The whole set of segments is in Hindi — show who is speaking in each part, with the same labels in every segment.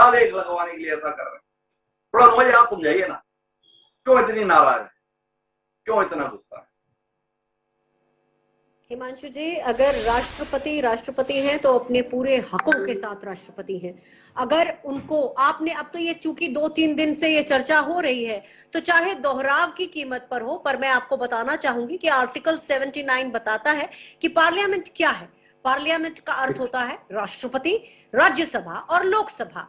Speaker 1: आलेख लगवाने के लिए ऐसा कर रहे हैं। थोड़ा मुझे आप समझाइए ना, क्यों इतनी नाराज है, क्यों इतना गुस्सा है?
Speaker 2: हिमांशु जी, अगर राष्ट्रपति हैं तो अपने पूरे हकों के साथ राष्ट्रपति हैं। अगर उनको आपने, अब तो ये चूंकि 2-3 दिन से ये चर्चा हो रही है, तो चाहे दोहराव की कीमत पर हो, पर मैं आपको बताना चाहूंगी कि आर्टिकल 79 बताता है कि पार्लियामेंट क्या है। पार्लियामेंट का अर्थ होता है राष्ट्रपति, राज्यसभा और लोकसभा।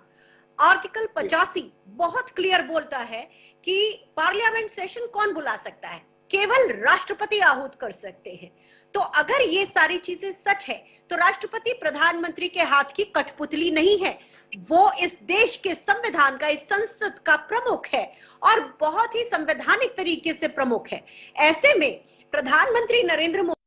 Speaker 2: आर्टिकल 85 बहुत क्लियर बोलता है कि पार्लियामेंट सेशन कौन बुला सकता है, केवल राष्ट्रपति आहूत कर सकते हैं। तो अगर ये सारी चीजें सच है तो राष्ट्रपति प्रधानमंत्री के हाथ की कठपुतली नहीं है, वो इस देश के संविधान का, इस संसद का प्रमुख है और बहुत ही संवैधानिक तरीके से प्रमुख है। ऐसे में प्रधानमंत्री नरेंद्र मोदी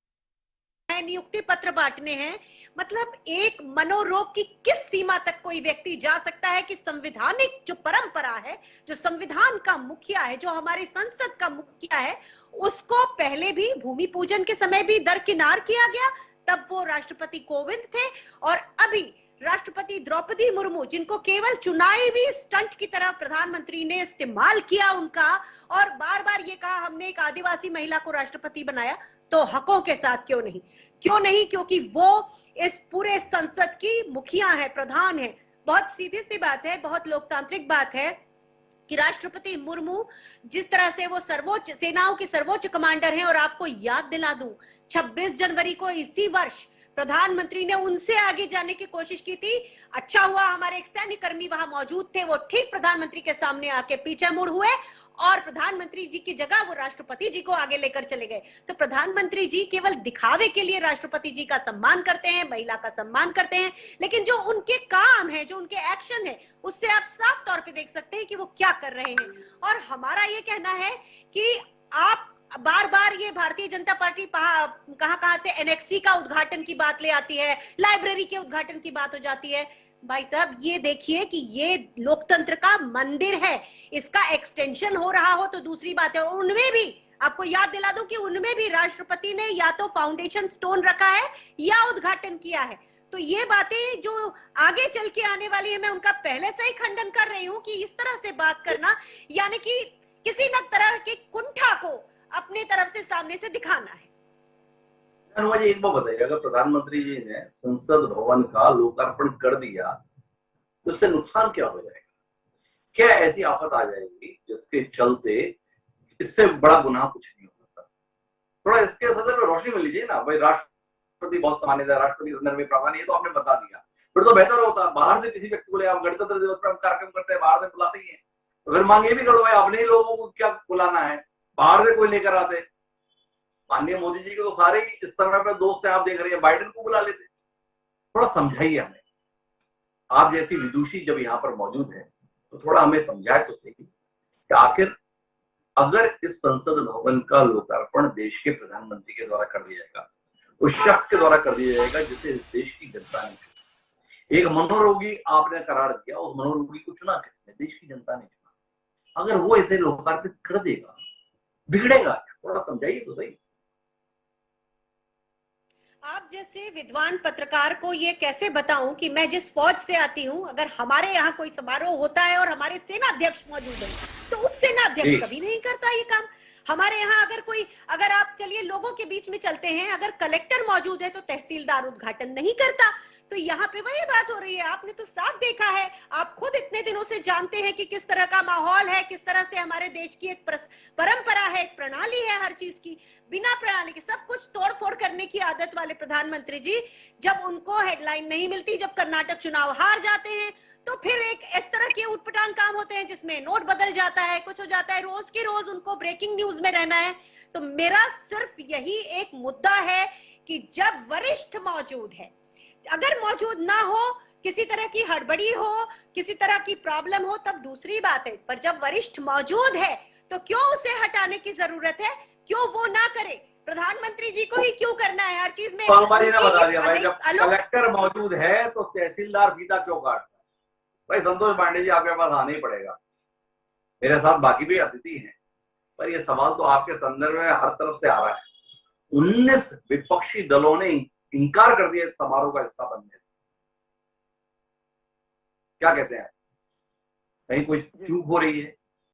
Speaker 2: नियुक्ति पत्र बांटने हैं, मतलब एक मनोरोग की किस सीमा तक कोई व्यक्ति जा सकता है कि संवैधानिक जो परंपरा है, जो संविधान का मुखिया है, जो हमारी संसद का मुखिया है, उसको पहले भी भूमि पूजन के समय भी दरकिनार किया गया, तब वो राष्ट्रपति कोविंद थे, और अभी राष्ट्रपति द्रौपदी मुर्मू, जिनको केवल चुनावी स्टंट की तरह प्रधानमंत्री ने इस्तेमाल किया उनका, और बार बार ये कहा हमने एक आदिवासी महिला को राष्ट्रपति बनाया, तो हकों के साथ क्यों नहीं? क्यों नहीं? क्योंकि वो इस पूरे संसद की मुखिया है, प्रधान है। बहुत सीधी सी बात है, बहुत लोकतांत्रिक बात है कि राष्ट्रपति मुर्मू जिस तरह से वो सर्वोच्च सेनाओं की सर्वोच्च कमांडर हैं, और आपको याद दिला दूं 26 जनवरी को इसी वर्ष प्रधानमंत्री ने उनसे आगे जाने की कोशिश की थी। अच्छा हुआ हमारे एक सैन्य कर्मी वहां मौजूद थे, वो ठीक प्रधानमंत्री के सामने आके पीछे मुड़ हुए और प्रधानमंत्री जी की जगह वो राष्ट्रपति जी को आगे लेकर चले गए। तो प्रधानमंत्री जी केवल दिखावे के लिए राष्ट्रपति जी का सम्मान करते हैं, महिला का सम्मान करते हैं, लेकिन जो उनके काम है, जो उनके एक्शन है, उससे आप साफ तौर पे देख सकते हैं कि वो क्या कर रहे हैं। और हमारा ये कहना है कि आप बार बार ये भारतीय जनता पार्टी कहां से एनेक्सी का उद्घाटन की बात ले आती है, लाइब्रेरी के उद्घाटन की बात हो जाती है। भाई साहब ये देखिए कि ये लोकतंत्र का मंदिर है, इसका एक्सटेंशन हो रहा हो तो दूसरी बात है। उनमें भी आपको याद दिला दूं कि उनमें भी राष्ट्रपति ने या तो फाउंडेशन स्टोन रखा है या उद्घाटन किया है। तो ये बातें जो आगे चल के आने वाली है, मैं उनका पहले से ही खंडन कर रही हूं कि इस तरह से बात करना, यानी कि किसी न तरह के कुंठा को अपनी तरफ से सामने से दिखाना है।
Speaker 1: मुझे एक बात बताइए, अगर प्रधानमंत्री जी ने संसद भवन का लोकार्पण कर दिया तो इससे नुकसान क्या हो जाएगा? क्या ऐसी आफत आ जाएगी जिसके चलते इससे बड़ा गुनाह कुछ नहीं हो सकता? थोड़ा इसके सदर में रोशनी मिल लीजिए ना भाई। राष्ट्रपति बहुत सामान्य है, राष्ट्रपति संदर्भ में प्रावधान है तो आपने बता दिया, फिर तो बेहतर होता बाहर से किसी व्यक्ति को ले, आप गणतंत्र दिवस पर हम कार्यक्रम करते हैं बाहर से बुलाते ही हैं, तो फिर मांग ये भी करो भाई अपने ही लोगों को क्या बुलाना है, बाहर से कोई लेकर आते। माननीय मोदी जी के तो सारे ही इस समय पर दोस्त हैं, आप देख रहे हैं, बाइडेन को बुला लेते। थोड़ा समझाइए हमें, आप जैसी विदुषी जब यहाँ पर मौजूद है तो थोड़ा हमें समझाए तो सही कि आखिर अगर इस संसद भवन का लोकार्पण देश के प्रधानमंत्री के द्वारा कर दिया जाएगा, उस शख्स के द्वारा कर दिया जाएगा जिसे इस देश की जनता ने चुना। एक मनोरोगी आपने करार दिया, उस मनोरोगी को चुना किसने? देश की जनता ने चुना। अगर वो इसे लोकार्पित कर देगा, बिगड़ेगा? थोड़ा समझाइए तो सही।
Speaker 2: आप जैसे विद्वान पत्रकार को ये कैसे बताऊं कि मैं जिस फौज से आती हूं, अगर हमारे यहाँ कोई समारोह होता है और हमारे सेना अध्यक्ष मौजूद है तो उप सेना अध्यक्ष कभी नहीं करता ये काम। हमारे यहाँ अगर आप चलिए लोगों के बीच में चलते हैं, अगर कलेक्टर मौजूद है तो तहसीलदार उद्घाटन नहीं करता। तो यहाँ पे वही बात हो रही है। आपने तो साफ देखा है, आप खुद इतने दिनों से जानते हैं कि किस तरह का माहौल है, किस तरह से हमारे देश की एक परंपरा है, एक प्रणाली है हर चीज की। बिना प्रणाली के सब कुछ तोड़फोड़ करने की आदत वाले प्रधानमंत्री जी, जब उनको हेडलाइन नहीं मिलती, जब कर्नाटक चुनाव हार जाते हैं, तो फिर एक इस तरह के उटपटांग काम होते हैं जिसमें नोट बदल जाता है, कुछ हो जाता है, रोज की रोज उनको ब्रेकिंग न्यूज में रहना है। तो मेरा सिर्फ यही एक मुद्दा है कि जब वरिष्ठ मौजूद है, अगर मौजूद ना हो, किसी तरह की हड़बड़ी हो, किसी तरह की प्रॉब्लम हो, तब दूसरी बात है, पर जब वरिष्ठ मौजूद है तो क्यों उसे हटाने की जरूरत है? क्यों वो ना करे? प्रधानमंत्री जी को ही क्यों करना है हर चीज में?
Speaker 1: ने बता दिया भाई, जब कलेक्टर मौजूद है तो तहसीलदार फीता क्यों काटता है? भाई संतोष पांडे जी आपके पास आना ही पड़ेगा। मेरे साथ बाकी भी अतिथि हैं, पर यह सवाल तो आपके संदर्भ में हर तरफ से आ रहा है। 19 विपक्षी दलों ने इनकार कर दिया इस समारोह का हिस्सा बनने से। क्या कहते हैं? कहीं कोई चूक हो रही है।